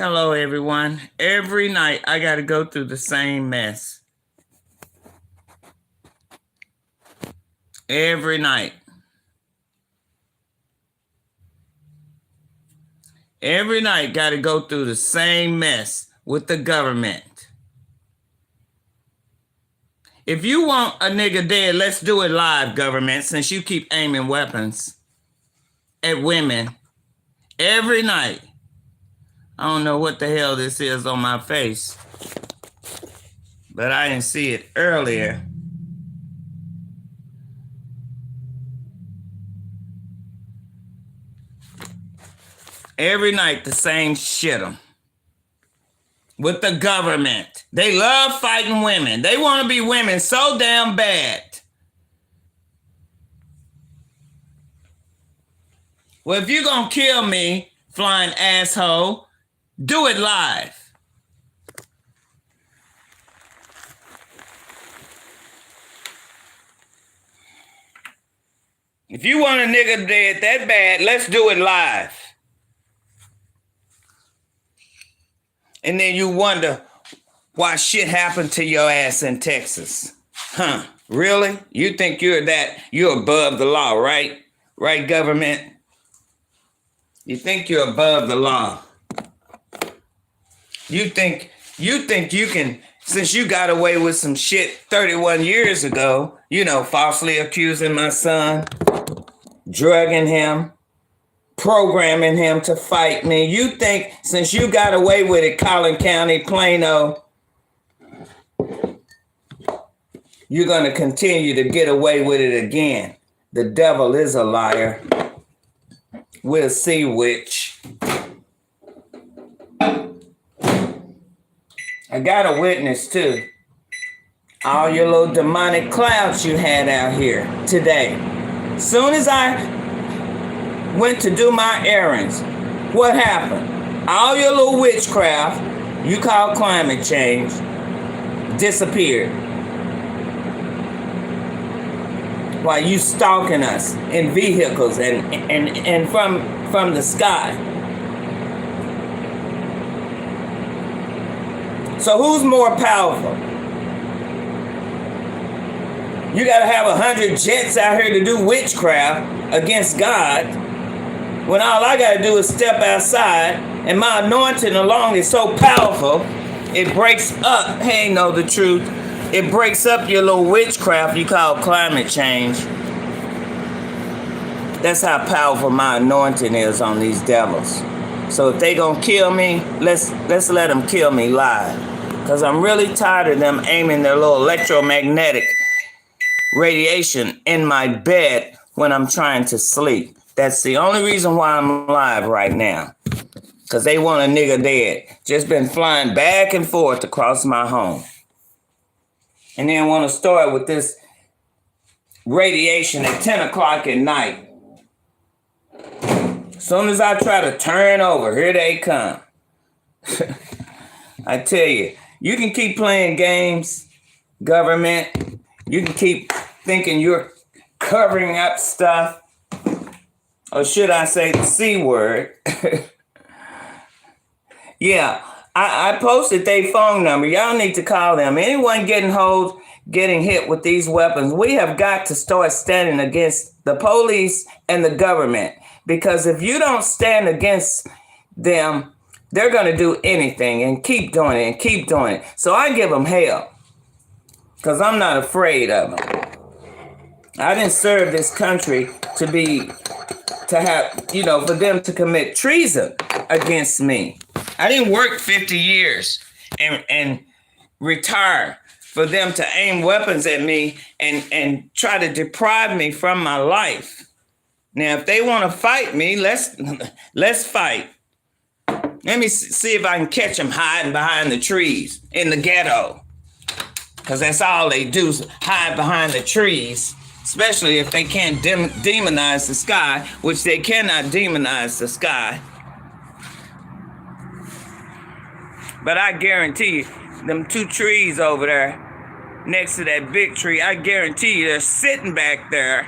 Hello, everyone. Every night I got to go through the same mess. Every night. Every night got to go through the same mess with the government. If you want a nigga dead, let's do it live, government, since you keep aiming weapons at women every night. I don't know what the hell this is on my face, but I didn't see it earlier. Every night the same shit with the government. They love fighting women. They want to be women so damn bad. Well, if you're going to kill me, flying asshole, do it live. If you want a nigga dead that bad, let's do it live. And then you wonder why shit happened to your ass in Texas. Huh? Really? You think you're above the law, right? Right, government? You think you're above the law. You think you can, since you got away with some shit 31 years ago, falsely accusing my son, drugging him, programming him to fight me. You think since you got away with it, Collin County, Plano, you're going to continue to get away with it again. The devil is a liar. We'll see which. I got a witness too. All your little demonic clouds you had out here today. Soon as I went to do my errands, what happened? All your little witchcraft you call climate change disappeared. While you stalking us in vehicles and from the sky. So who's more powerful? You gotta have 100 jets out here to do witchcraft against God, when all I gotta do is step outside and my anointing alone is so powerful, it breaks up, hey, know the truth, it breaks up your little witchcraft you call climate change. That's how powerful my anointing is on these devils. So if they gonna kill me, let's let them kill me live. Because I'm really tired of them aiming their little electromagnetic radiation in my bed when I'm trying to sleep. That's the only reason why I'm alive right now. Because they want a nigga dead. Just been flying back and forth across my home. And then want to start with this radiation at 10 o'clock at night. As soon as I try to turn over, here they come. I tell you, you can keep playing games, government. You can keep thinking you're covering up stuff. Or should I say the C word? Yeah, I posted their phone number. Y'all need to call them. Anyone getting hit with these weapons, we have got to start standing against the police and the government. Because if you don't stand against them, they're going to do anything and keep doing it and keep doing it. So I give them hell because I'm not afraid of them. I didn't serve this country for them to commit treason against me. I didn't work 50 years and retire for them to aim weapons at me and try to deprive me from my life. Now, if they want to fight me, let's fight. Let me see if I can catch them hiding behind the trees in the ghetto. Because that's all they do is hide behind the trees. Especially if they can't demonize the sky, which they cannot demonize the sky. But I guarantee you, them two trees over there, next to that big tree, I guarantee you they're sitting back there,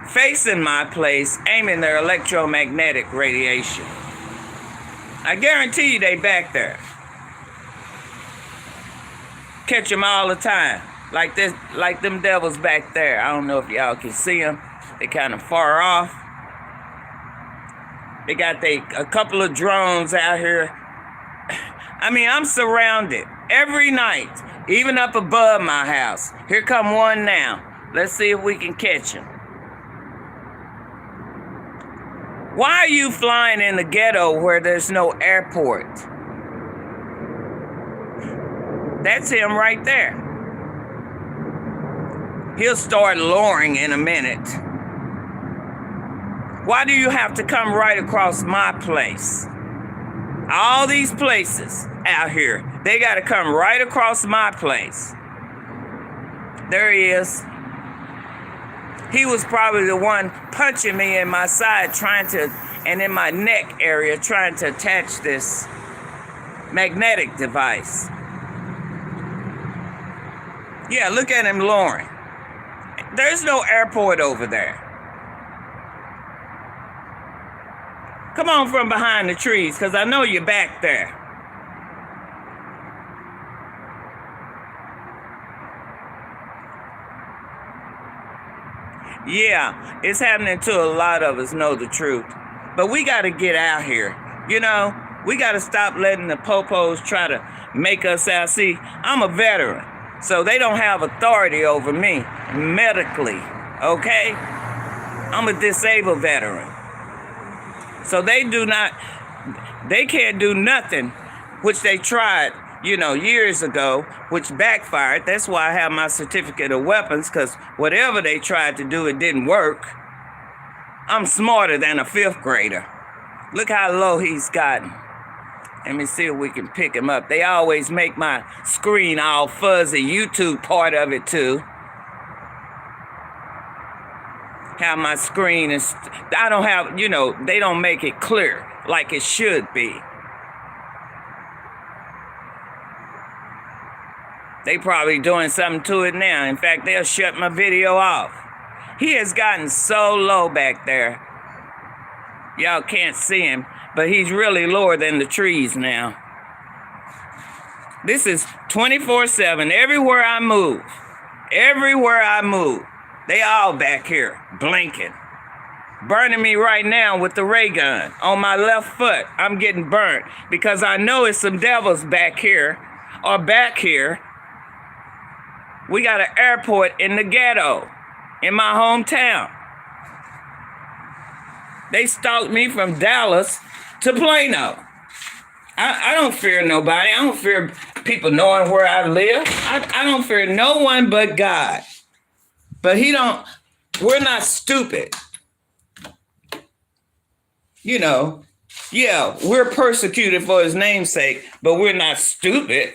facing my place, aiming their electromagnetic radiation. I guarantee you they back there. Catch them all the time. Like this, like them devils back there. I don't know if y'all can see them. They kind of far off. They got a couple of drones out here. I mean, I'm surrounded every night, even up above my house. Here come one now. Let's see if we can catch him. Why are you flying in the ghetto where there's no airport? That's him right there. He'll start luring in a minute. Why do you have to come right across my place? All these places out here, they got to come right across my place. There he is. He was probably the one punching me in my side and in my neck area trying to attach this magnetic device. Yeah, look at him luring. There's no airport over there. Come on from behind the trees, because I know you're back there. Yeah, it's happening to a lot of us, know the truth. But we got to get out here. You know, we got to stop letting the popos try to make us out. See, I'm a veteran, so they don't have authority over me medically, okay? I'm a disabled veteran. So they can't do nothing, which they tried, years ago, which backfired. That's why I have my certificate of weapons, because whatever they tried to do, it didn't work. I'm smarter than a 5th grader. Look how low he's gotten. Let me see if we can pick him up. They always make my screen all fuzzy. YouTube part of it too. How my screen is, I don't have, they don't make it clear like it should be. They probably doing something to it now. In fact, they'll shut my video off. He has gotten so low back there. Y'all can't see him, but he's really lower than the trees now. This is 24/7. Everywhere I move, they all back here blinking. Burning me right now with the ray gun on my left foot. I'm getting burnt because I know it's some devils back here or back here. We got an airport in the ghetto in my hometown. They stalked me from Dallas to Plano. I don't fear nobody. I don't fear people knowing where I live. I don't fear no one but God. But we're not stupid. Yeah, we're persecuted for his name's sake, but we're not stupid.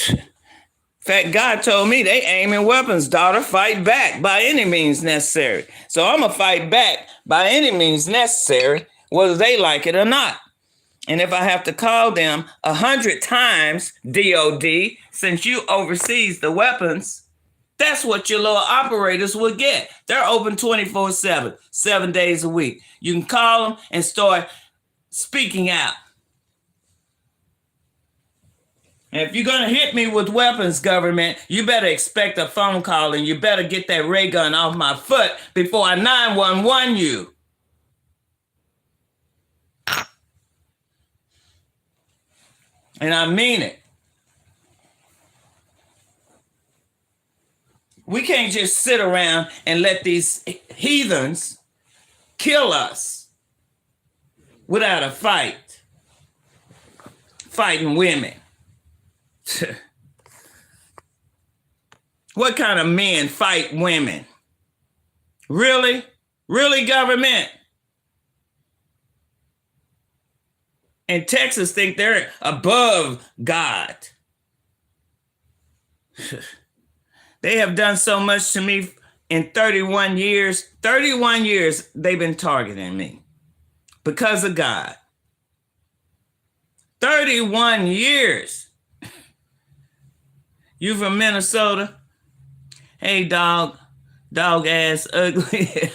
In fact, God told me they aiming weapons, daughter, fight back by any means necessary. So I'm going to fight back by any means necessary, whether they like it or not. And if I have to call them 100 times, DOD, since you oversees the weapons, that's what your little operators will get. They're open 24/7, 7 days a week. You can call them and start speaking out. And if you're going to hit me with weapons, government, you better expect a phone call and you better get that ray gun off my foot before I 911 you. And I mean it. We can't just sit around and let these heathens kill us without a fight. Fighting women. What kind of men fight women? Really? Really, government? And Texas think they're above God. They have done so much to me in 31 years. 31 years they've been targeting me because of God. 31 years. You from Minnesota? Hey, dog ass ugly.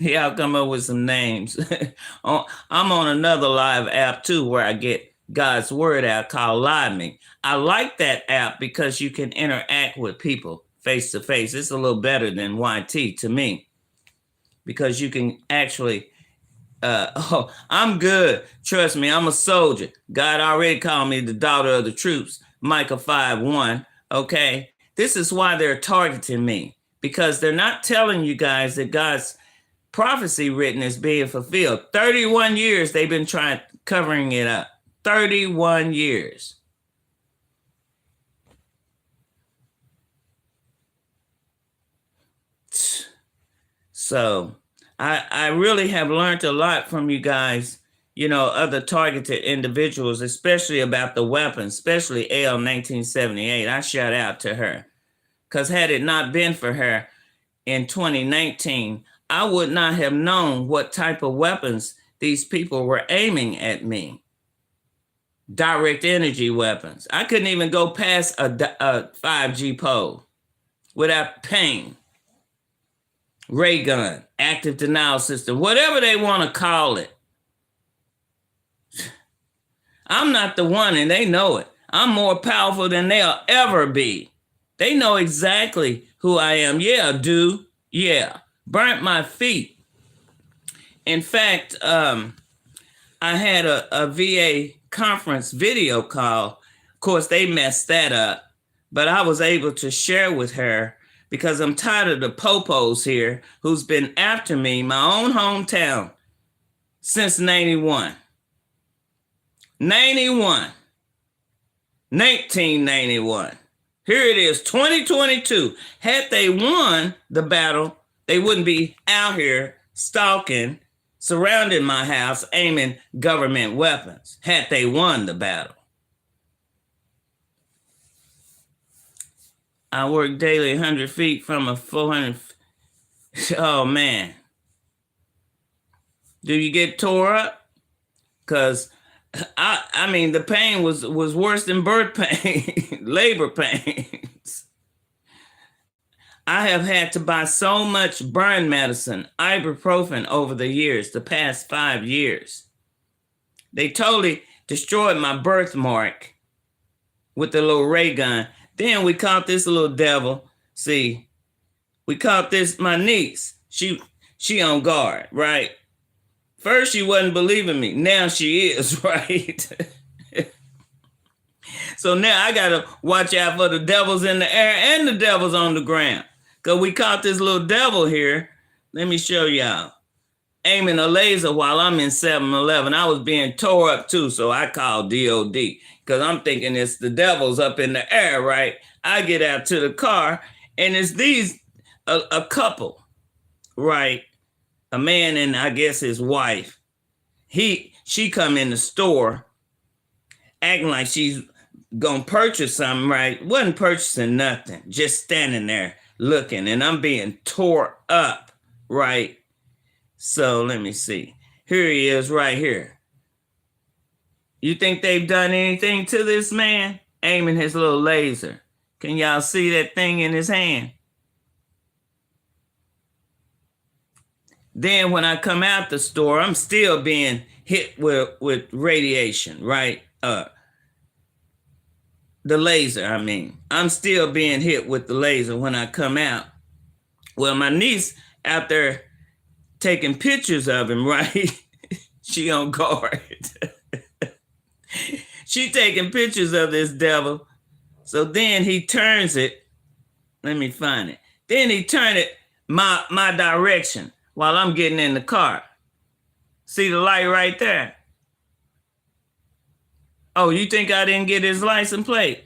Yeah, I'll come up with some names. I'm on another live app too where I get God's word out called Live Me. I like that app because you can interact with people face to face. It's a little better than YT to me because you can actually oh, I'm good. Trust me, I'm a soldier. God already called me the daughter of the troops. Micah 5:1. Okay. This is why they're targeting me. Because they're not telling you guys that God's prophecy written is being fulfilled. 31 years they've been trying covering it up. 31 years. So I really have learned a lot from you guys, you know, other targeted individuals, especially about the weapons, especially L 1978. I shout out to her. Because had it not been for her in 2019, I would not have known what type of weapons these people were aiming at me. Direct energy weapons. I couldn't even go past a 5G pole without pain. Ray gun, active denial system, whatever they want to call it. I'm not the one, and they know it. I'm more powerful than they'll ever be. They know exactly who I am. Yeah, dude. Yeah. Burnt my feet. In fact, I had a VA conference video call. Of course, they messed that up, but I was able to share with her because I'm tired of the popos here who's been after me, my own hometown, since 91. 1991. Here it is, 2022. Had they won the battle, they wouldn't be out here stalking, surrounding my house, aiming government weapons. Had they won the battle. I work daily 100 feet from a 400. Oh, man. Do you get tore up? Because, I mean, the pain was worse than birth pain, labor pains. I have had to buy so much burn medicine, ibuprofen, over the years, the past 5 years. They totally destroyed my birthmark with the little ray gun. Then we caught this little devil. See, we caught this, my niece. She on guard, right? First, she wasn't believing me. Now she is, right? So now I got to watch out for the devils in the air and the devils on the ground. Because we caught this little devil here. Let me show y'all. Aiming a laser while I'm in 7-Eleven. I was being tore up too, so I called DOD. Because I'm thinking it's the devils up in the air, right? I get out to the car, and it's these, a couple, right? A man and I guess his wife. She come in the store acting like she's gonna purchase something, right? Wasn't purchasing nothing, just standing there looking, and I'm being tore up, right? So let me see. Here he is right here. You think they've done anything to this man? Aiming his little laser. Can y'all see that thing in his hand? Then when I come out the store, I'm still being hit with radiation, right? The laser, I mean. I'm still being hit with the laser when I come out. Well, my niece out there taking pictures of him, right? She on guard. She taking pictures of this devil. So then he turns it. Let me find it. Then he turned it my direction while I'm getting in the car. See the light right there? Oh, you think I didn't get his license plate?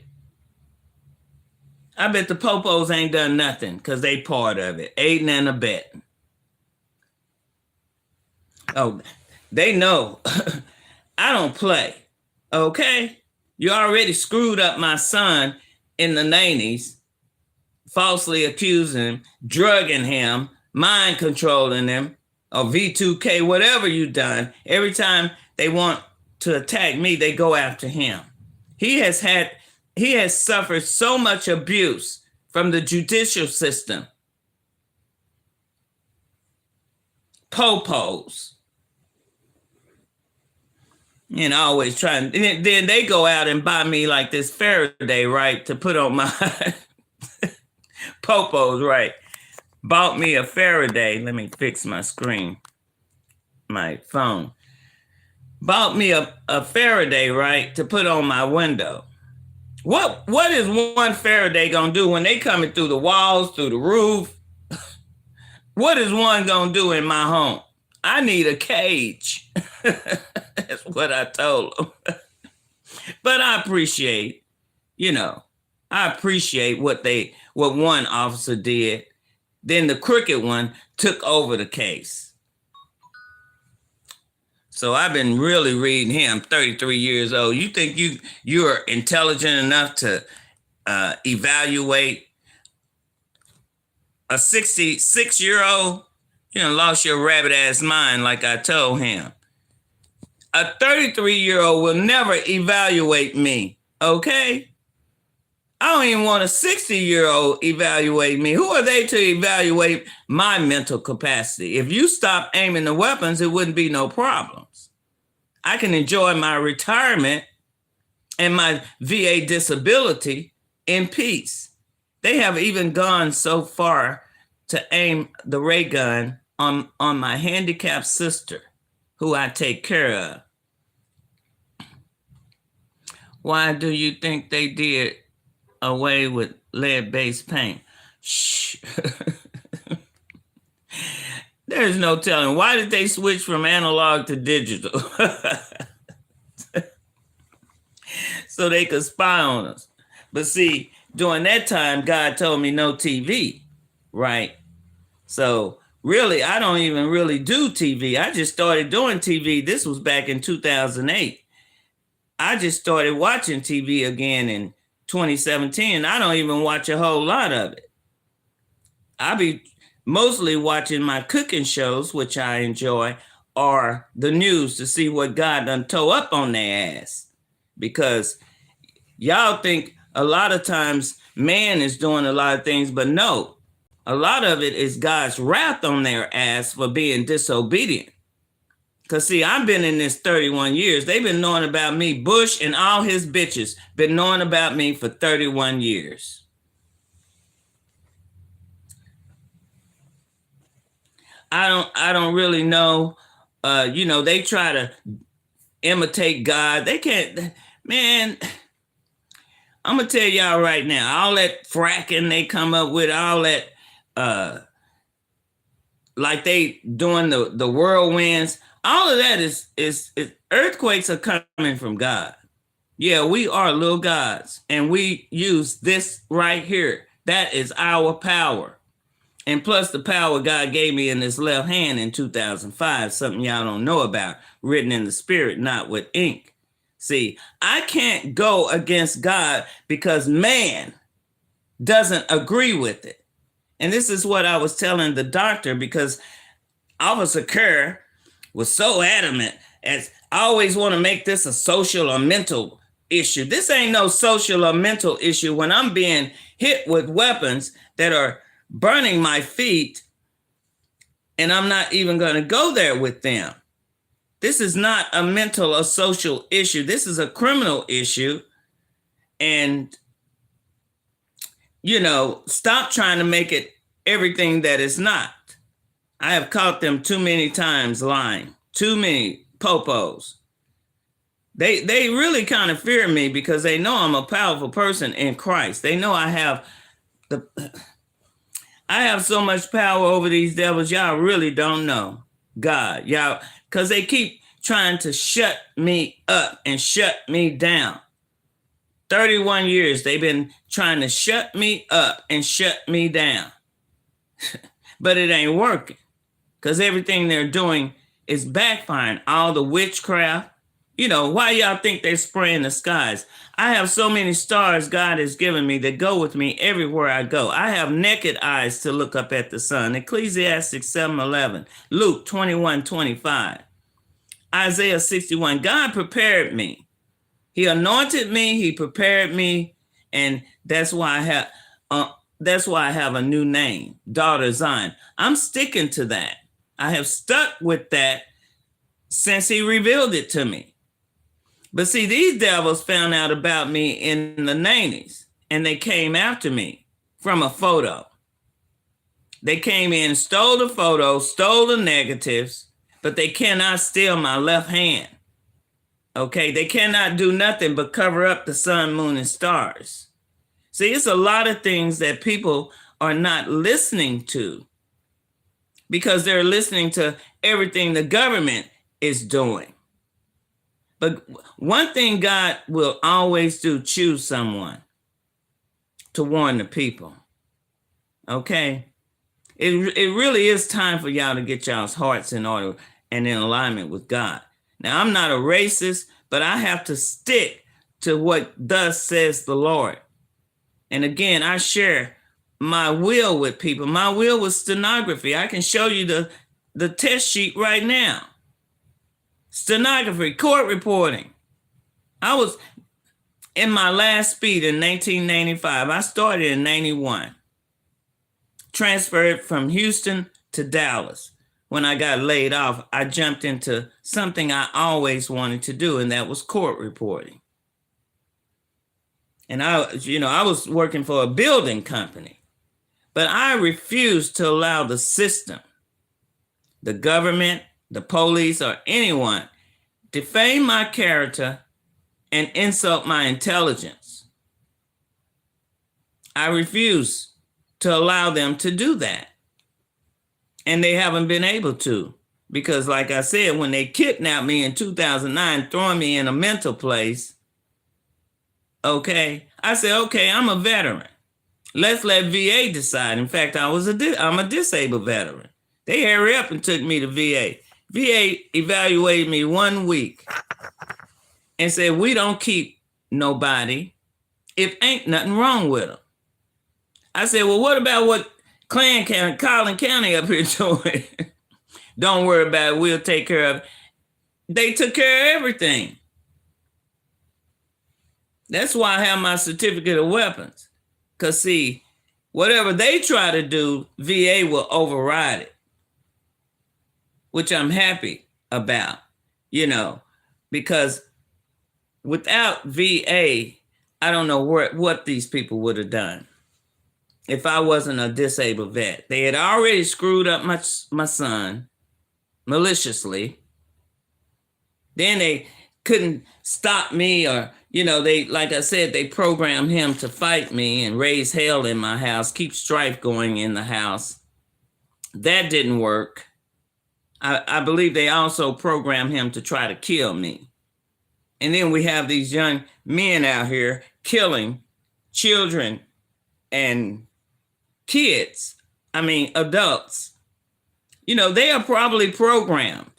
I bet the popos ain't done nothing because they part of it, aiding and abetting. Oh, they know I don't play, okay? You already screwed up my son in the 90s, falsely accusing him, drugging him, mind controlling him, or V2K, whatever you done. Every time they want to attack me, they go after him. He has suffered so much abuse from the judicial system. popos. And I always try, and then they go out and buy me like this Faraday, right, to put on my popos, right. Bought me a Faraday. Let me fix my screen, my phone. Bought me a Faraday, right, to put on my window. What is one Faraday gonna do when they coming through the walls, through the roof? What is one gonna do in my home? I need a cage. That's what I told them. But I appreciate, I appreciate what one officer did. Then the crooked one took over the case. So I've been really reading him. 33 years old. You think you're intelligent enough to evaluate a 66-year-old? You done lost your rabbit ass mind, like I told him. A 33-year-old will never evaluate me, okay? I don't even want a 60-year-old evaluate me. Who are they to evaluate my mental capacity? If you stop aiming the weapons, it wouldn't be no problems. I can enjoy my retirement and my VA disability in peace. They have even gone so far to aim the ray gun on my handicapped sister, who I take care of. Why do you think they did away with lead-based paint? Shh. There's no telling. Why did they switch from analog to digital? So they could spy on us. But see, during that time, God told me no TV, right? So really, I don't even really do TV. I just started doing TV. This was back in 2008. I just started watching TV again in 2017. I don't even watch a whole lot of it. I be mostly watching my cooking shows, which I enjoy, or the news to see what God done toe up on their ass. Because y'all think a lot of times man is doing a lot of things, but no, a lot of it is God's wrath on their ass for being disobedient. Because, see, I've been in this 31 years. They've been knowing about me. Bush and all his bitches been knowing about me for 31 years. I don't really know. They try to imitate God. They can't, man. I'm going to tell y'all right now, all that fracking they come up with, all that, like they doing the whirlwinds, all of that is earthquakes are coming from God. Yeah, we are little gods, and we use this right here. That is our power. And plus the power God gave me in this left hand in 2005, something y'all don't know about, written in the spirit, not with ink. See, I can't go against God because man doesn't agree with it. And this is what I was telling the doctor, because Officer Kerr was so adamant, as I always want to make this a social or mental issue. This ain't no social or mental issue when I'm being hit with weapons that are burning my feet, and I'm not even going to go there with them. This is not a mental or social issue. This is a criminal issue. And, stop trying to make it everything that it's not. I have caught them too many times lying. Too many popos. They really kind of fear me because they know I'm a powerful person in Christ. They know I have so much power over these devils. Y'all really don't know God. Y'all, because they keep trying to shut me up and shut me down. 31 years they've been trying to shut me up and shut me down. But it ain't working, because everything they're doing is backfiring. All the witchcraft. Why y'all think they're spraying the skies? I have so many stars God has given me that go with me everywhere I go. I have naked eyes to look up at the sun. Ecclesiastes 7:11, Luke 21:25, Isaiah 61. God prepared me. He anointed me. He prepared me, and that's why I have a new name, Daughter Zion. I'm sticking to that. I have stuck with that since he revealed it to me. But see, these devils found out about me in the 90s, and they came after me from a photo. They came in, stole the photo, stole the negatives, but they cannot steal my left hand. Okay, they cannot do nothing but cover up the sun, moon, and stars. See, it's a lot of things that people are not listening to because they're listening to everything the government is doing. But one thing God will always do, choose someone to warn the people. Okay? It really is time for y'all to get y'all's hearts in order and in alignment with God. Now, I'm not a racist, but I have to stick to what thus says the Lord. And again, I share my will with people. My will was stenography. I can show you the test sheet right now. Stenography, court reporting. I was in my last speed in 1995. I started in 91. Transferred from Houston to Dallas. When I got laid off, I jumped into something I always wanted to do, and that was court reporting. And I was working for a building company, but I refused to allow the system, the government, the police, or anyone defame my character and insult my intelligence. I refuse to allow them to do that. And they haven't been able to, because like I said, when they kidnapped me in 2009, throwing me in a mental place, okay, I said, okay, I'm a veteran. Let's let VA decide. In fact, I'm a disabled veteran. They hurry up and took me to VA. VA evaluated me 1 week and said, we don't keep nobody if ain't nothing wrong with them. I said, well, what about what Collin County up here doing? Don't worry about it. We'll take care of it. They took care of everything. That's why I have my certificate of weapons. Because, see, whatever they try to do, VA will override it, which I'm happy about, because without VA, I don't know what these people would have done if I wasn't a disabled vet. They had already screwed up my son maliciously. Then they couldn't stop me, or, they, like I said, they programmed him to fight me and raise hell in my house, keep strife going in the house. That didn't work. I believe they also programmed him to try to kill me. And then we have these young men out here killing children and kids, adults. They are probably programmed.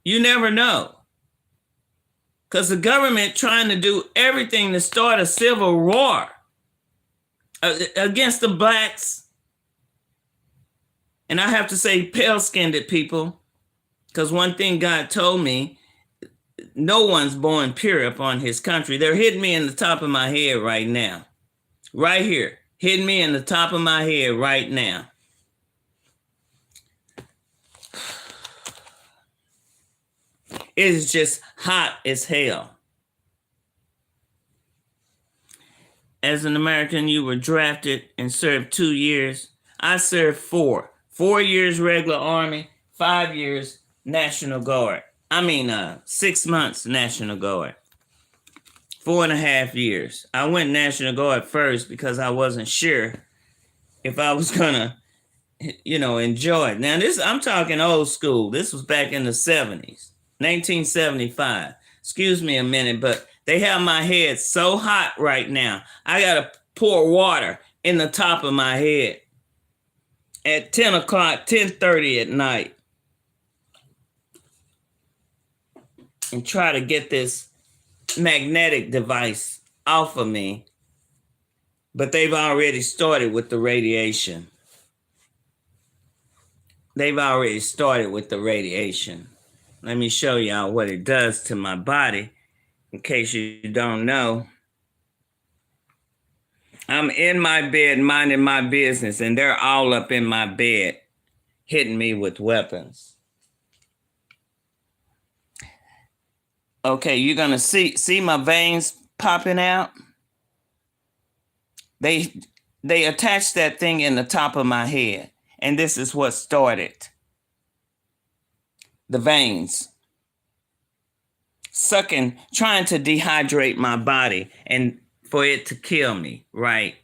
You never know. Because the government trying to do everything to start a civil war against the blacks. And I have to say pale-skinned people, because one thing God told me, no one's born pure upon his country. They're hitting me in the top of my head right now. Right here. Hitting me in the top of my head right now. It is just hot as hell. As an American, you were drafted and served 2 years. I served 4. 4 years regular Army, 5 years National Guard. 6 months National Guard. 4.5 years. I went National Guard first because I wasn't sure if I was gonna, enjoy it. Now I'm talking old school. This was back in the 70s, 1975. Excuse me a minute, but they have my head so hot right now. I gotta pour water in the top of my head at 10 o'clock, 10:30 at night, and try to get this magnetic device off of me. But they've already started with the radiation. Let me show y'all what it does to my body, in case you don't know. I'm in my bed minding my business, and they're all up in my bed hitting me with weapons. Okay, you're gonna see my veins popping out. They attached that thing in the top of my head, and this is what started the veins sucking, trying to dehydrate my body and for it to kill me, right?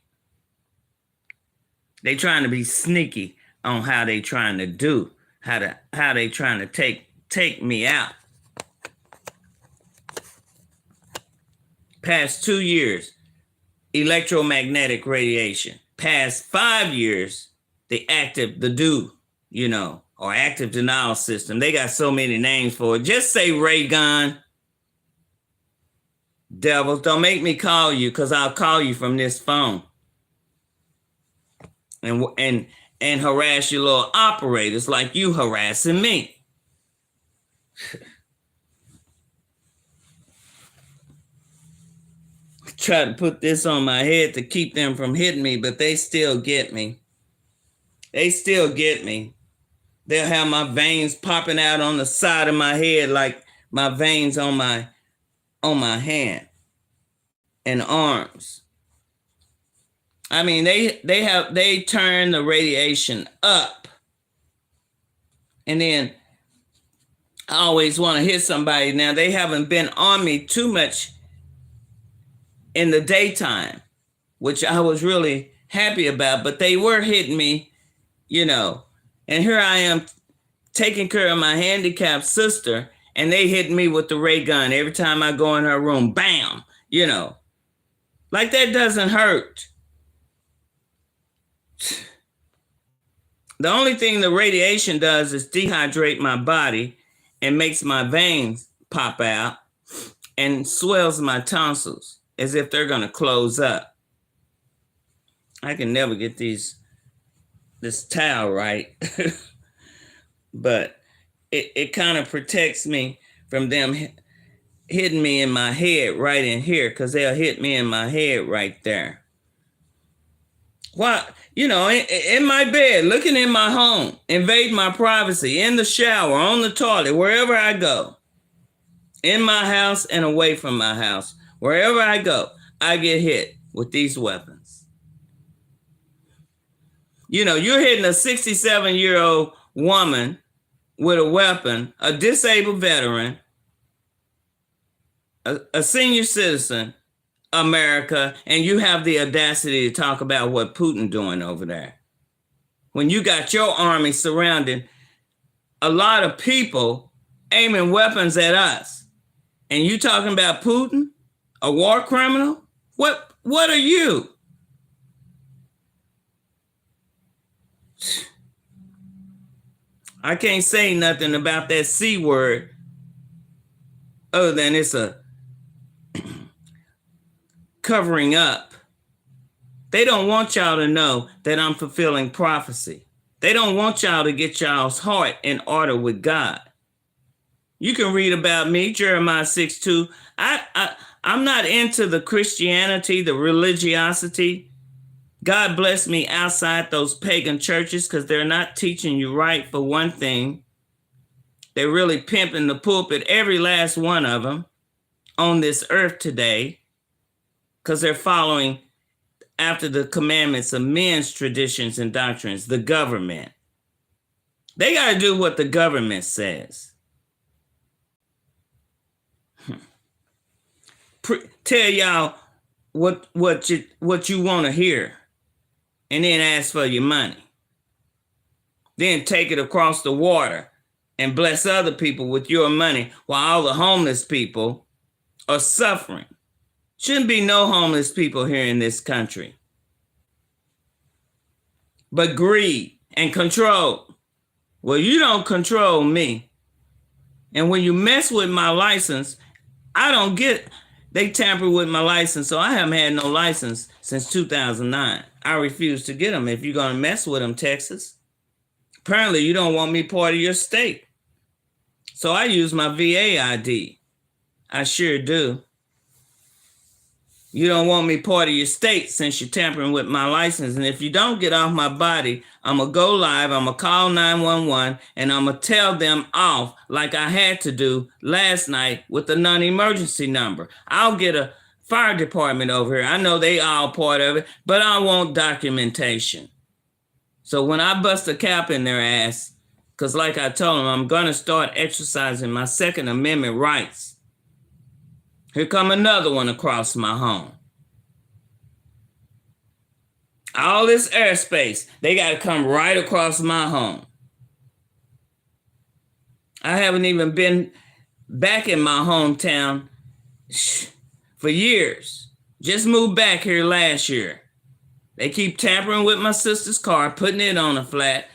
They trying to be sneaky on how they trying to do, how they trying to take me out. Past 2 years, electromagnetic radiation. Past 5 years, the active or active denial system. They got so many names for it. Just say ray gun. Devils, don't make me call you, because I'll call you from this phone and harass your little operators like you harassing me. Try to put this on my head to keep them from hitting me, but they still get me. They still get me. They'll have my veins popping out on the side of my head like my veins on my hand and arms. I mean, they turn the radiation up. And then I always want to hit somebody. Now, they haven't been on me too much in the daytime, which I was really happy about, but they were hitting me, and here I am taking care of my handicapped sister, and they hit me with the ray gun every time I go in her room. Bam, like that doesn't hurt. The only thing the radiation does is dehydrate my body and makes my veins pop out and swells my tonsils as if they're going to close up. I can never get this towel right, but it kind of protects me from them hitting me in my head right in here, because they'll hit me in my head right there. Why, in my bed, looking in my home, invade my privacy, in the shower, on the toilet, wherever I go, in my house and away from my house, wherever I go, I get hit with these weapons. You're hitting a 67-year-old woman with a weapon, a disabled veteran, a senior citizen, America, and you have the audacity to talk about what Putin doing over there. When you got your army surrounding a lot of people aiming weapons at us, and you talking about Putin, a war criminal? What are you? I can't say nothing about that C word other than it's a covering up. They don't want y'all to know that I'm fulfilling prophecy. They don't want y'all to get y'all's heart in order with God. You can read about me, Jeremiah 6:2. I'm not into the Christianity, the religiosity. God bless me outside those pagan churches, because they're not teaching you right, for one thing. They're really pimping the pulpit, every last one of them, on this earth today, because they're following after the commandments of men's traditions and doctrines, the government. They got to do what the government says. Tell y'all what you want to hear, and then ask for your money. Then take it across the water and bless other people with your money while all the homeless people are suffering. Shouldn't be no homeless people here in this country. But greed and control. Well, you don't control me. And when you mess with my license, they tamper with my license, so I haven't had no license since 2009. I refuse to get them if you're going to mess with them, Texas. Apparently, you don't want me part of your state. So I use my VA ID. I sure do. You don't want me part of your state since you're tampering with my license. And if you don't get off my body, I'm going to go live. I'm going to call 911 and I'm going to tell them off like I had to do last night with the non-emergency number. I'll get a fire department over here. I know they all part of it, but I want documentation. So when I bust a cap in their ass, because like I told them, I'm going to start exercising my Second Amendment rights. Here come another one across my home. All this airspace, they got to come right across my home. I haven't even been back in my hometown for years. Just moved back here last year. They keep tampering with my sister's car, putting it on a flat,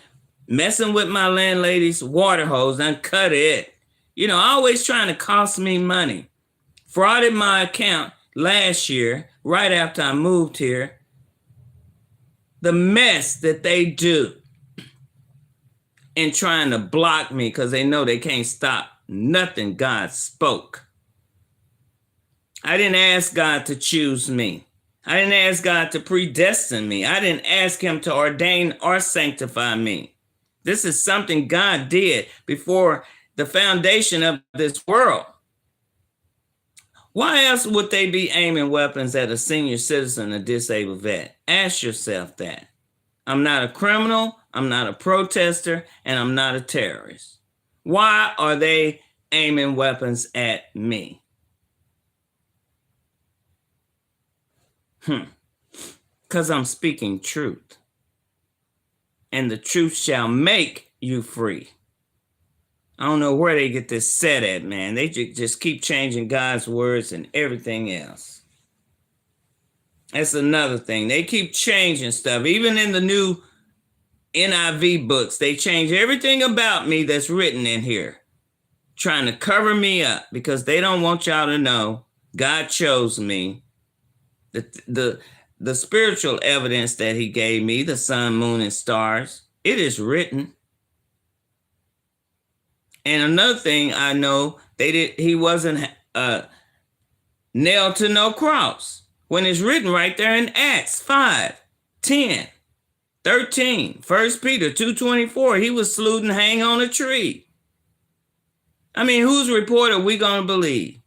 messing with my landlady's water hose, and cut it. You know, always trying to cost me money. Frauded my account last year, right after I moved here. The mess that they do in trying to block me because they know they can't stop nothing God spoke. I didn't ask God to choose me. I didn't ask God to predestine me. I didn't ask him to ordain or sanctify me. This is something God did before the foundation of this world. Why else would they be aiming weapons at a senior citizen, a disabled vet? Ask yourself that. I'm not a criminal, I'm not a protester, and I'm not a terrorist. Why are they aiming weapons at me? Because I'm speaking truth. And the truth shall make you free. I don't know where they get this set at, man. They just keep changing God's words and everything else. That's another thing. They keep changing stuff. Even in the new NIV books, they change everything about me that's written in here, trying to cover me up because they don't want y'all to know God chose me. The spiritual evidence that he gave me, the sun, moon, and stars, it is written. And another thing I know, he wasn't nailed to no cross. When it's written right there in Acts 5, 10, 13, 1 Peter 2:24, he was slewed and hang on a tree. I mean, whose report are we going to believe?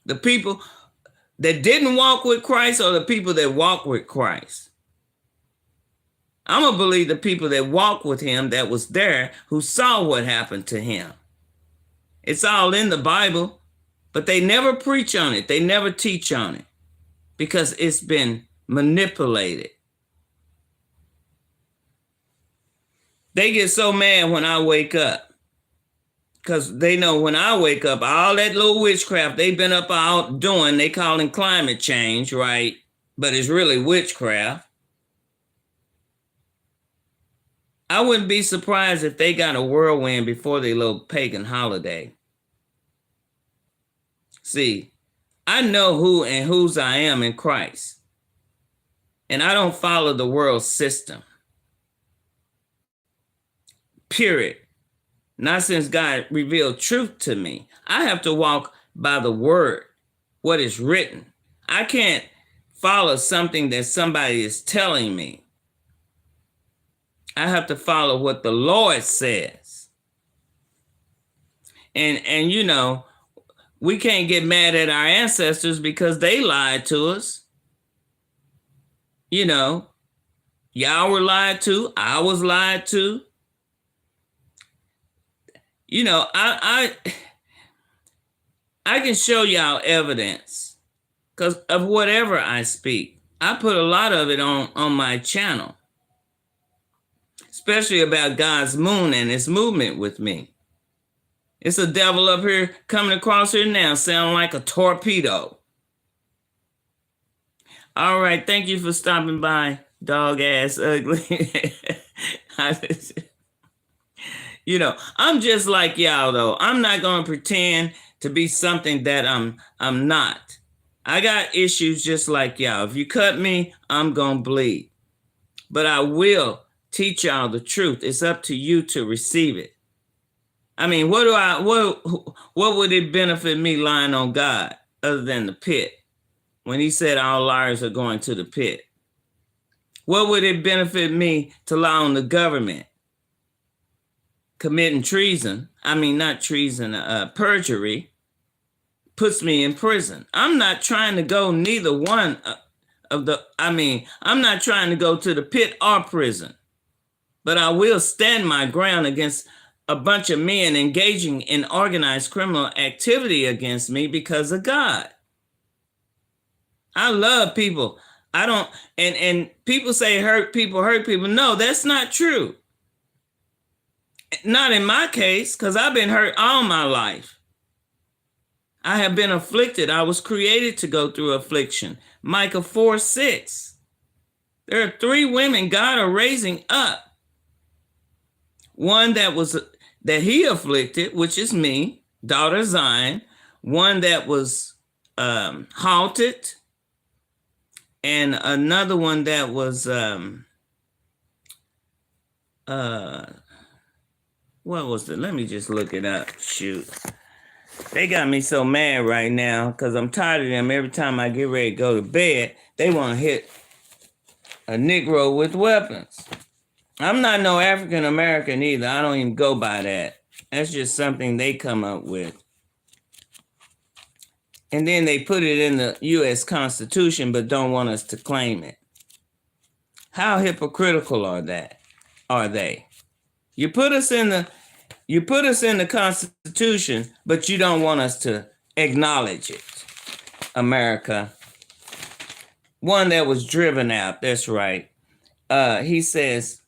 The people that didn't walk with Christ or the people that walk with Christ? I'm going to believe the people that walked with him, that was there, who saw what happened to him. It's all in the Bible, but they never preach on it. They never teach on it because it's been manipulated. They get so mad when I wake up because they know when I wake up, all that little witchcraft they've been up out doing, they call it climate change, right? But it's really witchcraft. I wouldn't be surprised if they got a whirlwind before their little pagan holiday. See, I know who and whose I am in Christ. And I don't follow the world system. Period. Not since God revealed truth to me. I have to walk by the word, what is written. I can't follow something that somebody is telling me. I have to follow what the Lord says. And you know, we can't get mad at our ancestors because they lied to us. You know, y'all were lied to. I was lied to. You know, I can show y'all evidence because of whatever I speak. I put a lot of it on my channel, especially about God's moon and its movement with me. It's a devil up here coming across here now, sounding like a torpedo. All right, thank you for stopping by, dog ass ugly. You know, I'm just like y'all though. I'm not gonna pretend to be something that I'm not. I got issues just like y'all. If you cut me, I'm gonna bleed. But I will teach y'all the truth. It's up to you to receive it. I mean, what would it benefit me lying on God? other than the pit? When he said all liars are going to the pit, what would it benefit me to lie on the government? Committing treason, I mean, not treason, perjury, puts me in prison. I'm not trying to go neither one of the, I'm not trying to go to the pit or prison, but I will stand my ground against a bunch of men engaging in organized criminal activity against me because of God. I love people. I don't, and people say hurt people. No, that's not true. Not in my case, because I've been hurt all my life. I have been afflicted. I was created to go through affliction. Micah 4:6. There are 3 women God are raising up. One that he afflicted, which is me, daughter Zion. One that was halted, and another one that was what was it? Let me just look it up. Shoot. They got me so mad right now because I'm tired of them. Every time I get ready to go to bed, they want to hit a Negro with weapons. I'm not no African American either. I don't even go by that. That's just something they come up with. And then they put it in the U.S. Constitution, but don't want us to claim it. How hypocritical are they? You put us in the Constitution, but you don't want us to acknowledge it. America. One that was driven out. That's right. He says,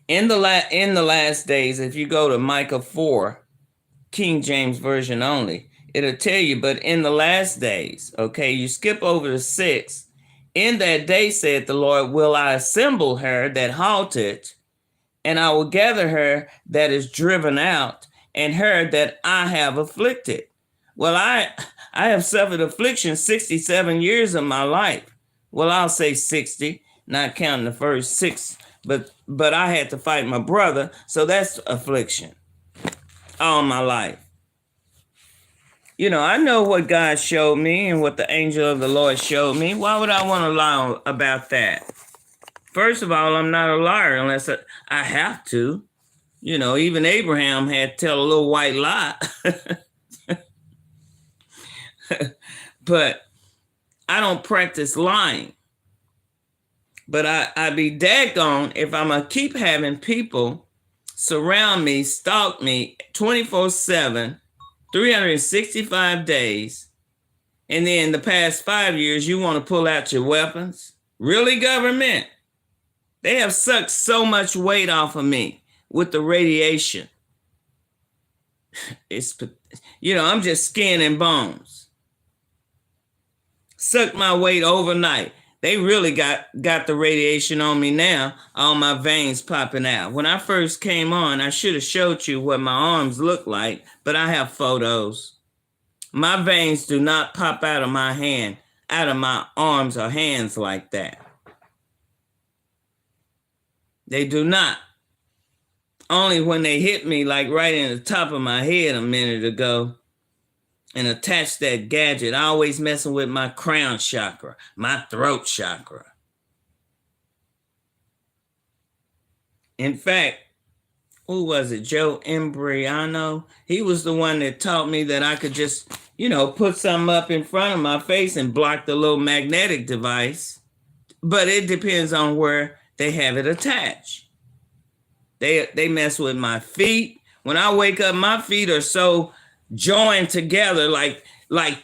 in the last days, if you go to Micah 4, King James Version only, it'll tell you, but in the last days, okay, you skip over to 6. In that day, said the Lord, will I assemble her that halted, and I will gather her that is driven out, and her that I have afflicted. Well, I have suffered affliction 67 years of my life. Well, I'll say 60, not counting the first 6, but I had to fight my brother, so that's affliction all my life. You know, I know what God showed me and what the angel of the Lord showed me. Why would I want to lie about that? First of all, I'm not a liar unless I have to. You know, even Abraham had to tell a little white lie. But I don't practice lying. But I be daggone if I'm going to keep having people surround me, stalk me 24/7, 365 days. And then the past 5 years, you want to pull out your weapons? Really, government? They have sucked so much weight off of me with the radiation. It's, I'm just skin and bones. Sucked my weight overnight. They really got the radiation on me now, all my veins popping out. When I first came on, I should have showed you what my arms look like, but I have photos. My veins do not pop out of my arms or hands like that. They do not. Only when they hit me like right in the top of my head a minute ago and attach that gadget. I always messing with my crown chakra, my throat chakra. In fact, who was it? Joe Embriano. He was the one that taught me that I could just, put something up in front of my face and block the little magnetic device. But it depends on where they have it attached. They mess with my feet. When I wake up, my feet are so joined together like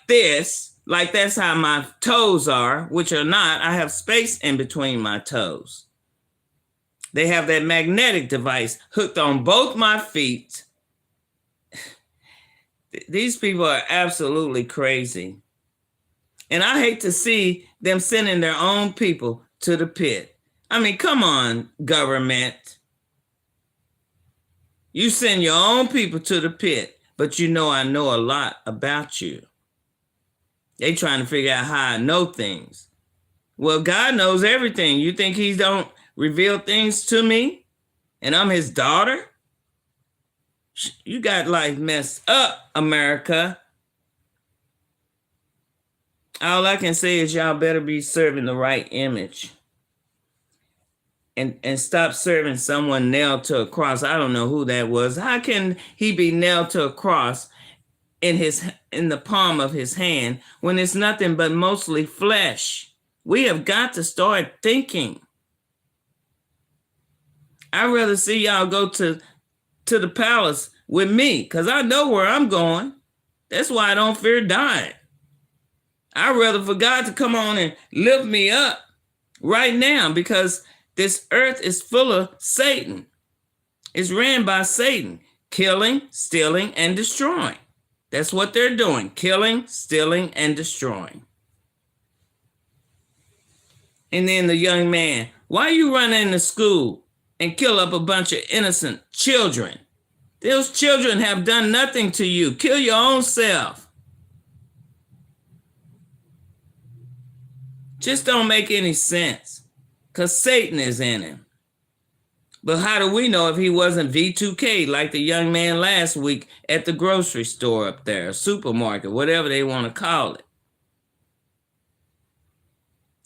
this. Like that's how my toes are, which are not. I have space in between my toes. They have that magnetic device hooked on both my feet. These people are absolutely crazy. And I hate to see them sending their own people to the pit. I mean, come on, government. You send your own people to the pit, but I know a lot about you. They trying to figure out how I know things. Well, God knows everything. You think he don't reveal things to me? And I'm his daughter? You got life messed up, America. All I can say is y'all better be serving the right image. And stop serving someone nailed to a cross. I don't know who that was. How can he be nailed to a cross in the palm of his hand when it's nothing but mostly flesh? We have got to start thinking. I'd rather see y'all go to the palace with me, because I know where I'm going. That's why I don't fear dying. I'd rather for God to come on and lift me up right now, because this earth is full of Satan. It's ran by Satan, killing, stealing, and destroying. That's what they're doing, killing, stealing, and destroying. And then the young man, why you run into school and kill up a bunch of innocent children? Those children have done nothing to you. Kill your own self. Just don't make any sense, because Satan is in him. But how do we know if he wasn't V2K like the young man last week at the grocery store up there, supermarket, whatever they want to call it?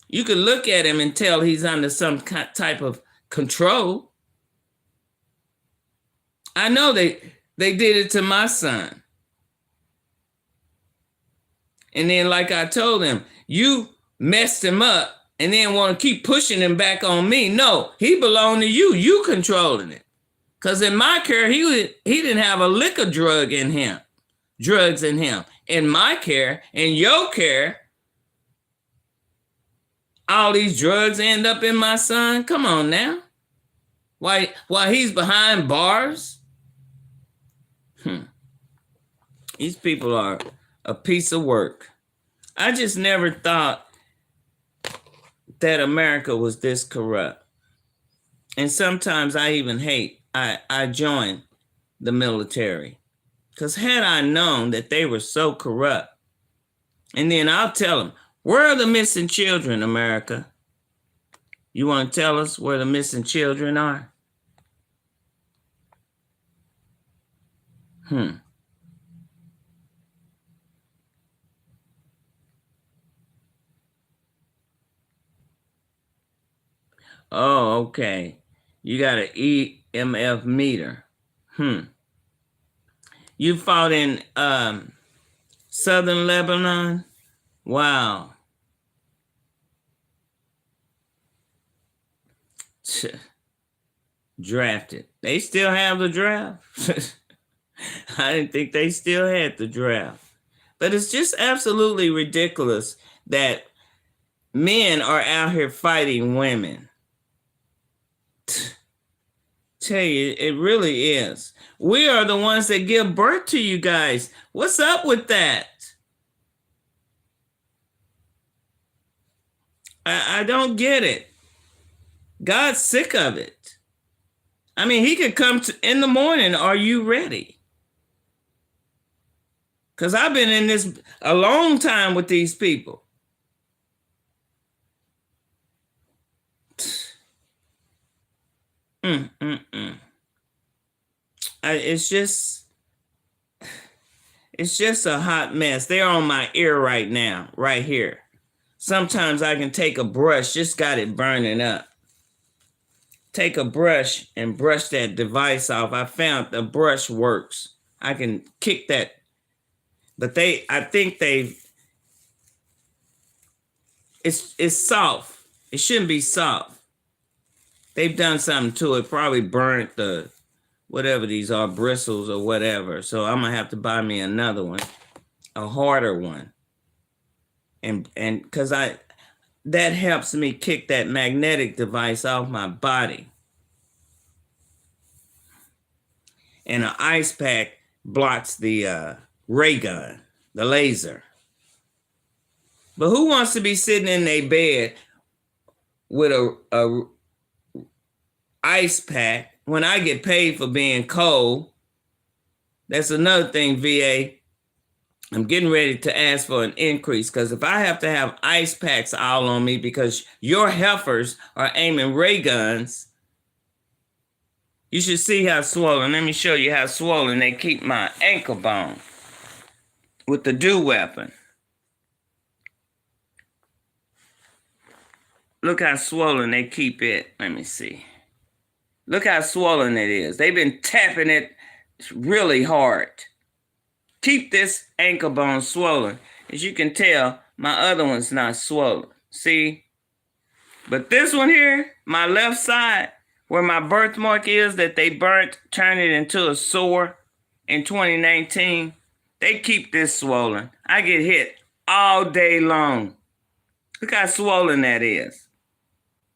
You could look at him and tell he's under some type of control. I know they did it to my son. And then, like I told him, you messed him up and then want to keep pushing him back on me. No, he belonged to you. You controlling it. Because in my care, he didn't have a lick of drugs in him. In my care, in your care, all these drugs end up in my son. Come on now. While he's behind bars? These people are a piece of work. I just never thought that America was this corrupt. And sometimes I even hate. I joined the military. Because had I known that they were so corrupt, and then I'll tell them, where are the missing children, America? You want to tell us where the missing children are? Oh, okay. You got an EMF meter. You fought in southern Lebanon? Wow. Drafted. They still have the draft? I didn't think they still had the draft. But it's just absolutely ridiculous that men are out here fighting women. Tell you, it really is. We are the ones that give birth to you guys. What's up with that? I don't get it. God's sick of it. I mean, he could come in the morning. Are you ready? Because I've been in this a long time with these people. It's just a hot mess. They're on my ear right now, right here. Sometimes I can take a brush, just got it burning up. Take a brush and brush that device off. I found the brush works. I can kick that. But I think it's soft. It shouldn't be soft. They've done something to it, probably burnt the, whatever these are, bristles or whatever. So I'm gonna have to buy me another one, a harder one. And because that helps me kick that magnetic device off my body. And an ice pack blocks the ray gun, the laser. But who wants to be sitting in their bed with a ice pack when I get paid for being cold? That's another thing, VA. I'm getting ready to ask for an increase, because if I have to have ice packs all on me because your heifers are aiming ray guns, you should see how swollen. Let me show you how swollen they keep my ankle bone with the dew weapon. Look how swollen they keep it. Let me see. Look how swollen it is. They've been tapping it really hard. Keep this ankle bone swollen. As you can tell, my other one's not swollen. See? But this one here, my left side, where my birthmark is that they burnt, turned it into a sore in 2019, they keep this swollen. I get hit all day long. Look how swollen that is.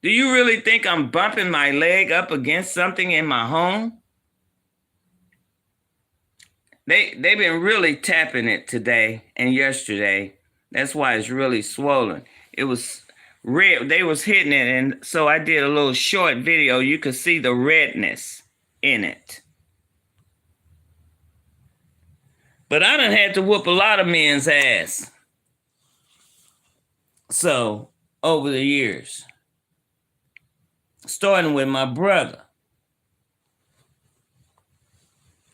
Do you really think I'm bumping my leg up against something in my home? They've been really tapping it today and yesterday. That's why it's really swollen. It was red. They was hitting it, and so I did a little short video. You could see the redness in it. But I done had to whoop a lot of men's ass. So, over the years. Starting with my brother.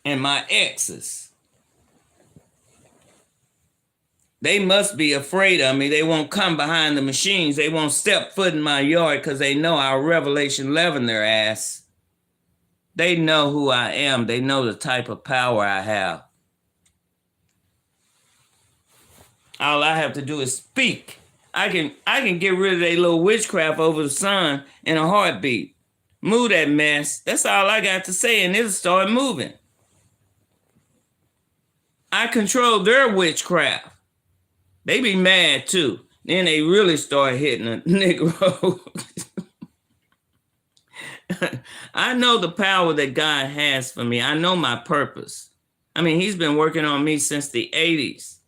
And my exes. They must be afraid of me. They won't come behind the machines. They won't step foot in my yard because they know I'll Revelation 11 their ass. They know who I am. They know the type of power I have. All I have to do is speak. I can get rid of their little witchcraft over the sun in a heartbeat. Move that mess. That's all I got to say, and it'll start moving. I control their witchcraft. They be mad too. Then they really start hitting a Negro. I know the power that God has for me. I know my purpose. I mean, he's been working on me since the 80s.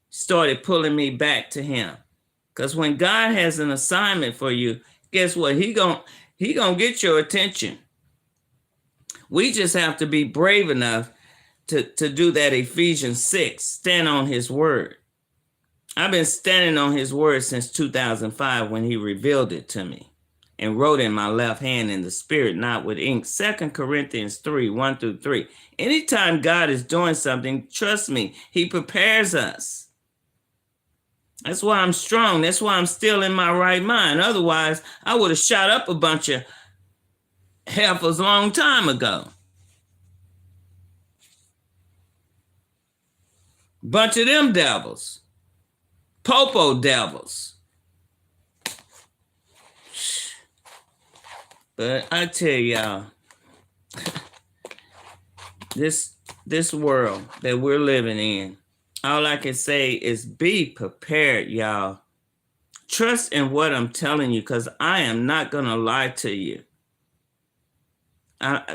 Started pulling me back to him. Because when God has an assignment for you, guess what? He gonna get your attention. We just have to be brave enough to do that Ephesians 6, stand on his word. I've been standing on his word since 2005 when he revealed it to me and wrote in my left hand in the spirit, not with ink. 2 Corinthians 3, 1 through 3. Anytime God is doing something, trust me, he prepares us. That's why I'm strong. That's why I'm still in my right mind. Otherwise, I would have shot up a bunch of heifers a long time ago. Bunch of them devils. Popo devils. But I tell y'all, this world that we're living in, all I can say is be prepared, y'all. Trust in what I'm telling you, because I am not going to lie to you.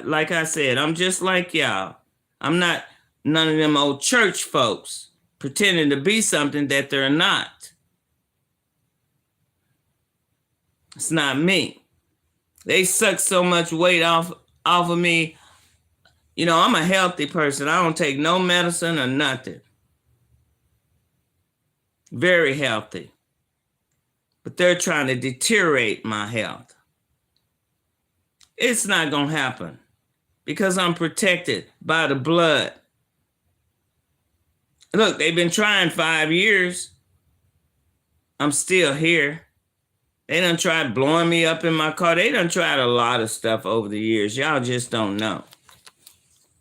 Like I said, I'm just like y'all. I'm not none of them old church folks pretending to be something that they're not. It's not me. They suck so much weight off of me. You know, I'm a healthy person. I don't take no medicine or nothing. Very healthy. But they're trying to deteriorate my health. It's not going to happen because I'm protected by the blood. Look, they've been trying 5 years. I'm still here. They done tried blowing me up in my car. They done tried a lot of stuff over the years. Y'all just don't know.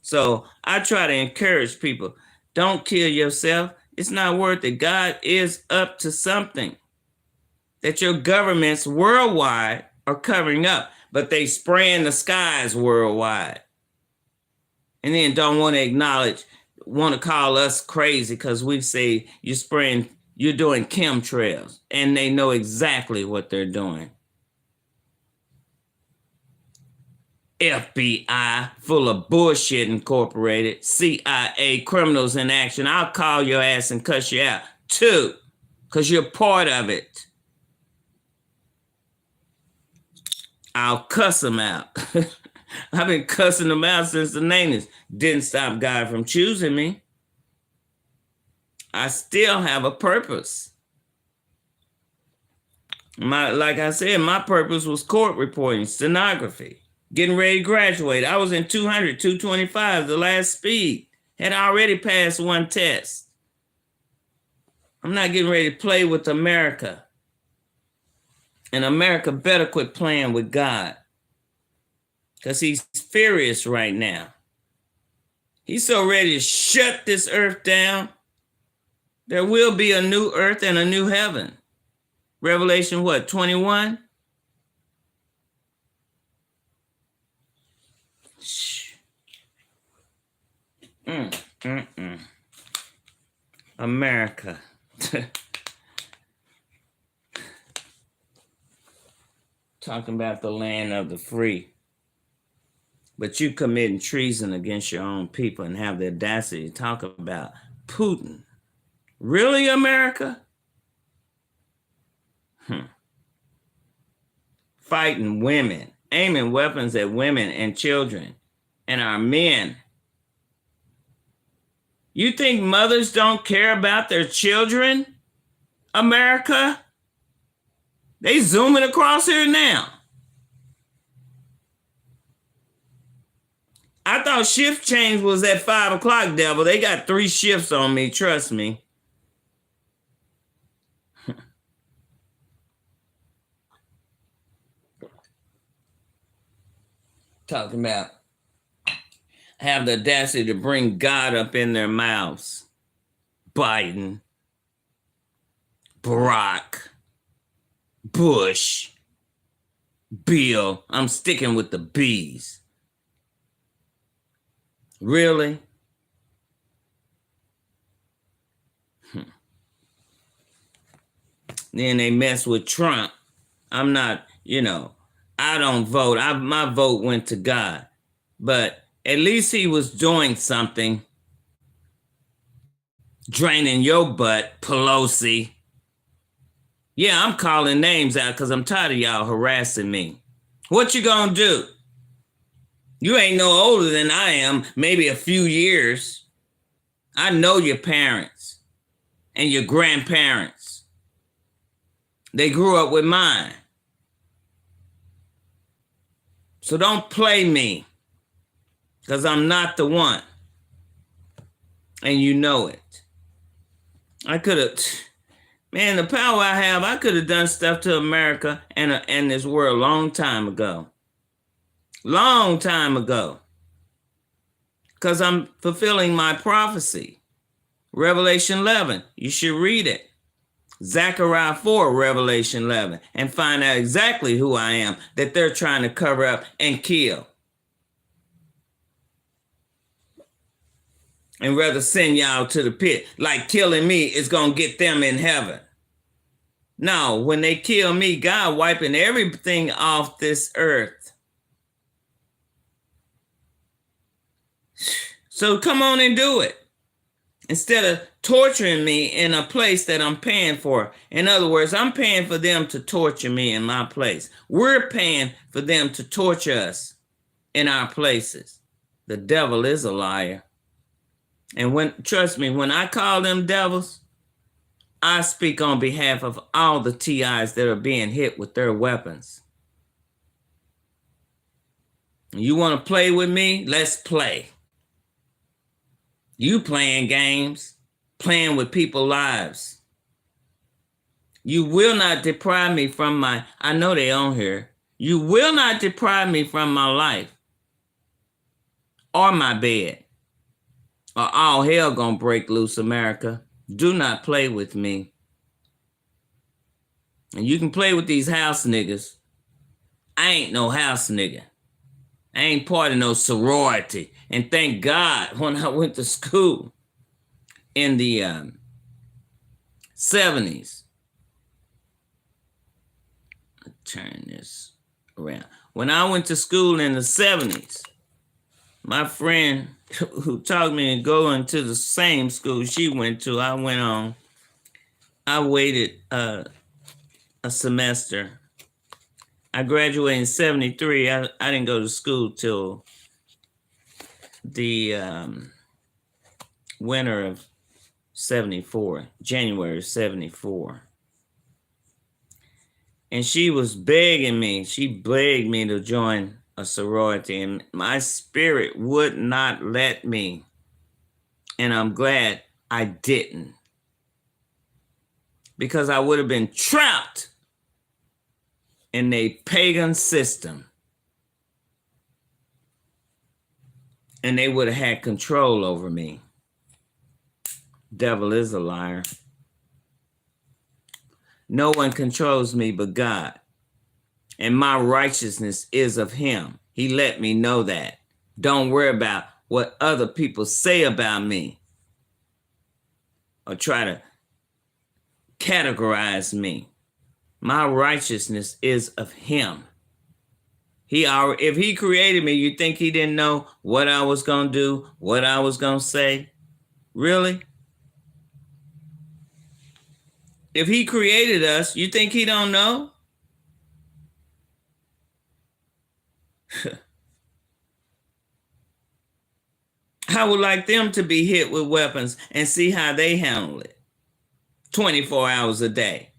So I try to encourage people. Don't kill yourself. It's not worth it. God is up to something that your governments worldwide are covering up, but they spraying the skies worldwide. And then don't want to acknowledge, want to call us crazy because we say you're doing chemtrails, and they know exactly what they're doing. FBI, full of bullshit incorporated. CIA, criminals in action. I'll call your ass and cuss you out too, because you're part of it. I'll cuss them out. I've been cussing them out since the 90s. Didn't stop God from choosing me. I still have a purpose. Like I said, my purpose was court reporting, stenography. Getting ready to graduate. I was in 200, 225, the last speed. Had already passed one test. I'm not getting ready to play with America. And America better quit playing with God, because he's furious right now. He's so ready to shut this earth down. There will be a new earth and a new heaven. Revelation what, 21? America. Talking about the land of the free. But you committing treason against your own people and have the audacity to talk about Putin. Really, America? Fighting women, aiming weapons at women and children and our men. You think mothers don't care about their children, America? They zooming across here now. I thought shift change was at 5 o'clock, devil. They got 3 shifts on me, trust me. Talking about have the audacity to bring God up in their mouths. Biden, Barack, Bush, Bill. I'm sticking with the B's. Really? Then they mess with Trump. I'm not, I don't vote. My vote went to God. But at least he was doing something. Draining your butt, Pelosi. Yeah, I'm calling names out because I'm tired of y'all harassing me. What you gonna do? You ain't no older than I am, maybe a few years. I know your parents and your grandparents. They grew up with mine. So don't play me, because I'm not the one. And you know it. I could have, man, the power I have, I could have done stuff to America and this world a long time ago. Long time ago. Because I'm fulfilling my prophecy. Revelation 11, you should read it. Zechariah 4, Revelation 11, and find out exactly who I am that they're trying to cover up and kill. And rather send y'all to the pit, like killing me is going to get them in heaven. No, when they kill me, God wiping everything off this earth. So come on and do it. Instead of torturing me in a place that I'm paying for. In other words, I'm paying for them to torture me in my place. We're paying for them to torture us in our places. The devil is a liar. And trust me, when I call them devils, I speak on behalf of all the TIs that are being hit with their weapons. You want to play with me? Let's play. You playing games, playing with people's lives. You will not deprive me from I know they on here. You will not deprive me from my life or my bed, or all hell gonna break loose, America. Do not play with me. And you can play with these house niggas. I ain't no house nigga. I ain't part of no sorority. And thank God when I went to school in the 70s. Turn this around. When I went to school in the 70s, my friend who taught me to go into the same school she went to, I waited a semester. I graduated in 73. I didn't go to school till the winter of 74, January 74. And she was begging me. She begged me to join a sorority, and my spirit would not let me. And I'm glad I didn't, because I would have been trapped in a pagan system, and they would have had control over me. Devil is a liar. No one controls me but God, and my righteousness is of him. He let me know that. Don't worry about what other people say about me or try to categorize me. My righteousness is of him. If he created me, you think he didn't know what I was going to do, what I was going to say? Really? If he created us, you think he don't know? I would like them to be hit with weapons and see how they handle it 24 hours a day.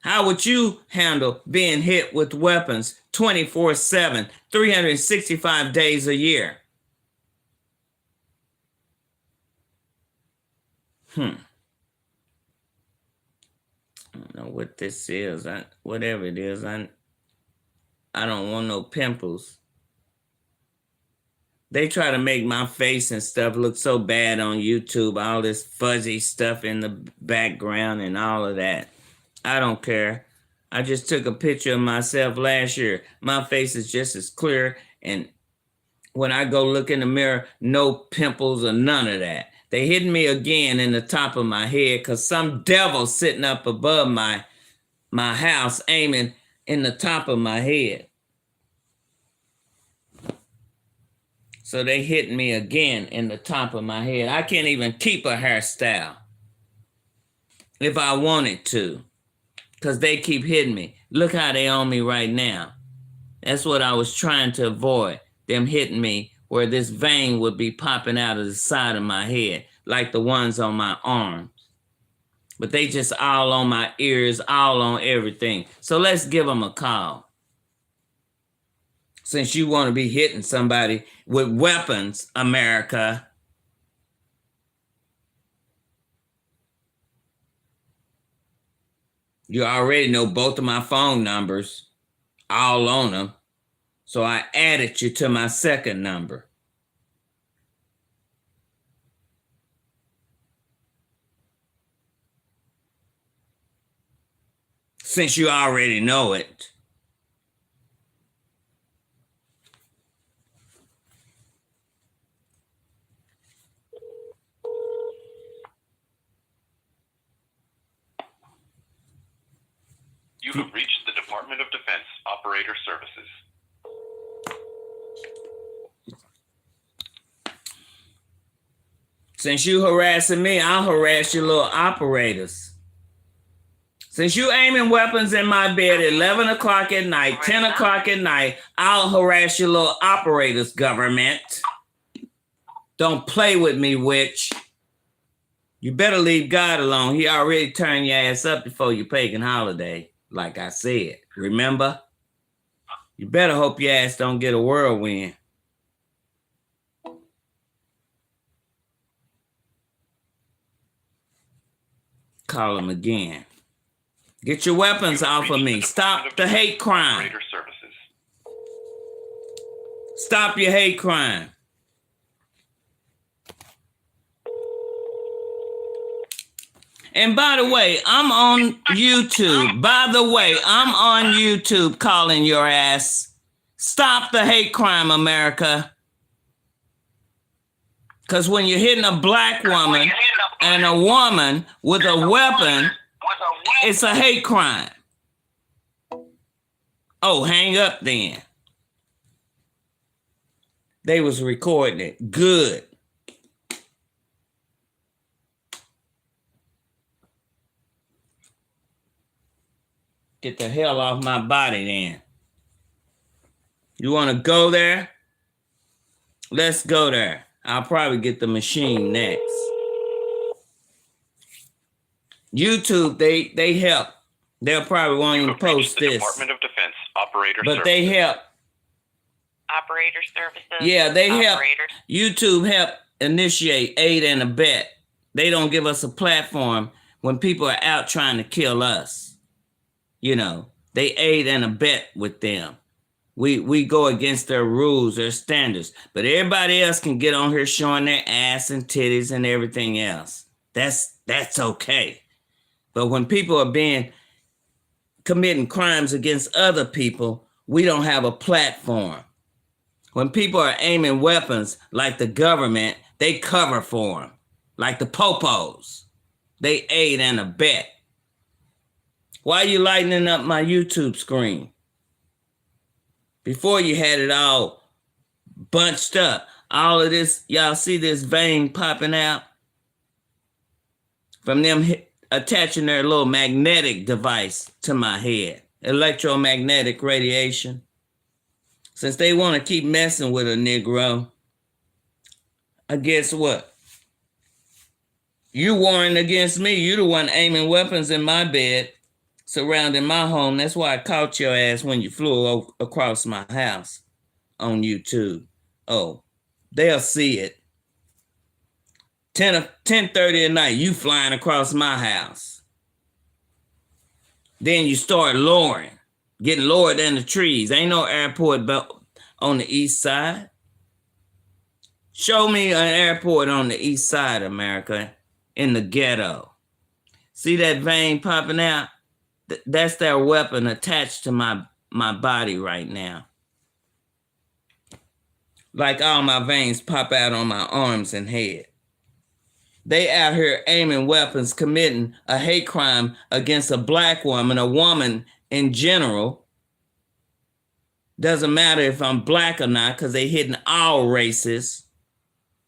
How would you handle being hit with weapons 24/7, 365 days a year? I don't know what this is. Whatever it is, I don't want no pimples. They try to make my face and stuff look so bad on YouTube, all this fuzzy stuff in the background and all of that. I don't care. I just took a picture of myself last year. My face is just as clear, and when I go look in the mirror, no pimples or none of that. They hit me again in the top of my head because some devil sitting up above my house aiming in the top of my head. So they hit me again in the top of my head. I can't even keep a hairstyle if I wanted to, because they keep hitting me. Look how they on me right now. That's what I was trying to avoid, them hitting me where this vein would be popping out of the side of my head, like the ones on my arms. But they just all on my ears, all on everything. So let's give them a call. Since you want to be hitting somebody with weapons, America. You already know both of my phone numbers, all on them. So I added you to my second number. Since you already know it. You have reached the Department of Defense Operator Services. Since you harassing me, I'll harass your little operators. Since you aiming weapons in my bed at 11 o'clock at night, 10 o'clock at night, I'll harass your little operators, government. Don't play with me, witch. You better leave God alone. He already turned your ass up before your pagan holiday, like I said. Remember? You better hope your ass don't get a whirlwind. Call him again. Get your weapons off of me. Stop the hate crime. Stop your hate crime. And by the way, I'm on YouTube. By the way, I'm on YouTube calling your ass. Stop the hate crime, America. Because when you're hitting a black woman and a woman with a weapon, it's a hate crime. Oh, hang up then. They was recording it. Good. Get the hell off my body then. You want to go there? Let's go there. I'll probably get the machine next. YouTube, they help. They'll probably want you to post this. Department of Defense Operator But Services. they help. Operator services. Yeah, they help. Operators. YouTube help initiate, aid, and abet. They don't give us a platform when people are out trying to kill us. You know, They aid and abet with them. We go against their rules, their standards. But everybody else can get on here showing their ass and titties and everything else. That's okay. But when people are committing crimes against other people, we don't have a platform. When people are aiming weapons like the government, they cover for them. Like the popos. They aid and abet. Why are you lightening up my YouTube screen? Before you had it all bunched up. All of this, y'all see this vein popping out? From them attaching their little magnetic device to my head. Electromagnetic radiation. Since they want to keep messing with a Negro, I guess what? You warring against me. You the one aiming weapons in my bed, surrounding my home. That's why I caught your ass when you flew across my house on YouTube. Oh, they'll see it. 10:30 at night, you flying across my house. Then you start lowering, getting lower than the trees. Ain't no airport on the east side. Show me an airport on the east side, America, in the ghetto. See that vein popping out? That's their weapon attached to my body right now. Like all my veins pop out on my arms and head. They out here aiming weapons, committing a hate crime against a black woman, a woman in general. Doesn't matter if I'm black or not, because they hitting all races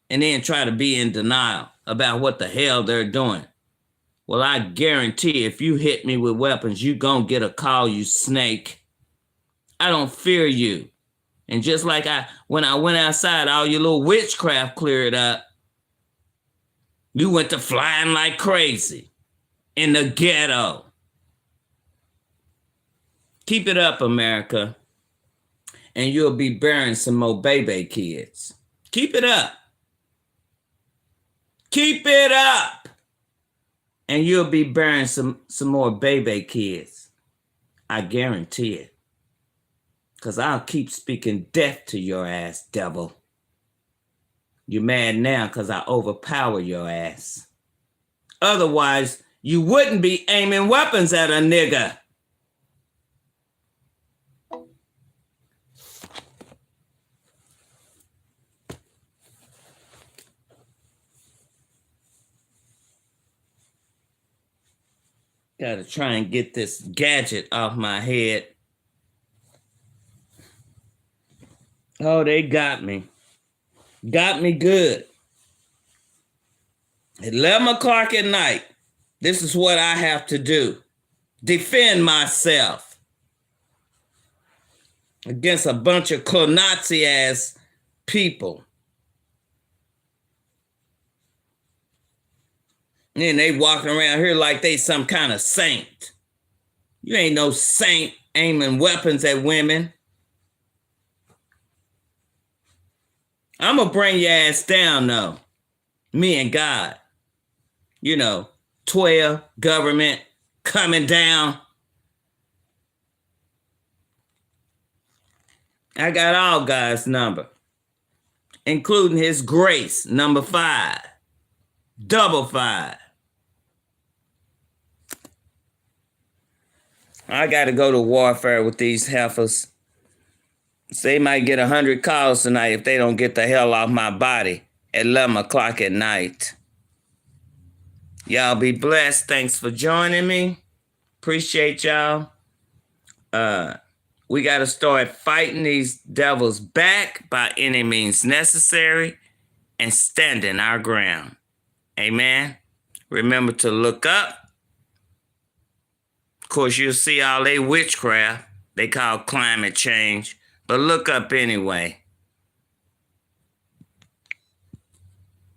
and then try to be in denial about what the hell they're doing. Well, I guarantee if you hit me with weapons, you gonna get a call, you snake. I don't fear you. And just like when I went outside, all your little witchcraft cleared up. You went to flying like crazy in the ghetto. Keep it up, America, and you'll be bearing some more baby kids. Keep it up. Keep it up. And you'll be bearing some more baby kids. I guarantee it. Because I'll keep speaking death to your ass, devil. You're mad now because I overpower your ass. Otherwise, you wouldn't be aiming weapons at a nigga. Gotta try and get this gadget off my head. Oh, they got me. Got me good. At 11 o'clock at night, this is what I have to do. Defend myself against a bunch of Nazi ass people. And they walking around here like they some kind of saint. You ain't no saint aiming weapons at women. I'm going to bring your ass down, though. Me and God. 12, government, coming down. I got all God's number, including his grace, number 5. Double 5. I got to go to warfare with these heifers. So they might get 100 calls tonight if they don't get the hell off my body at 11 o'clock at night. Y'all be blessed. Thanks for joining me. Appreciate y'all. We got to start fighting these devils back by any means necessary and standing our ground. Amen. Remember to look up. Of course, you'll see all they witchcraft they call climate change. But look up anyway.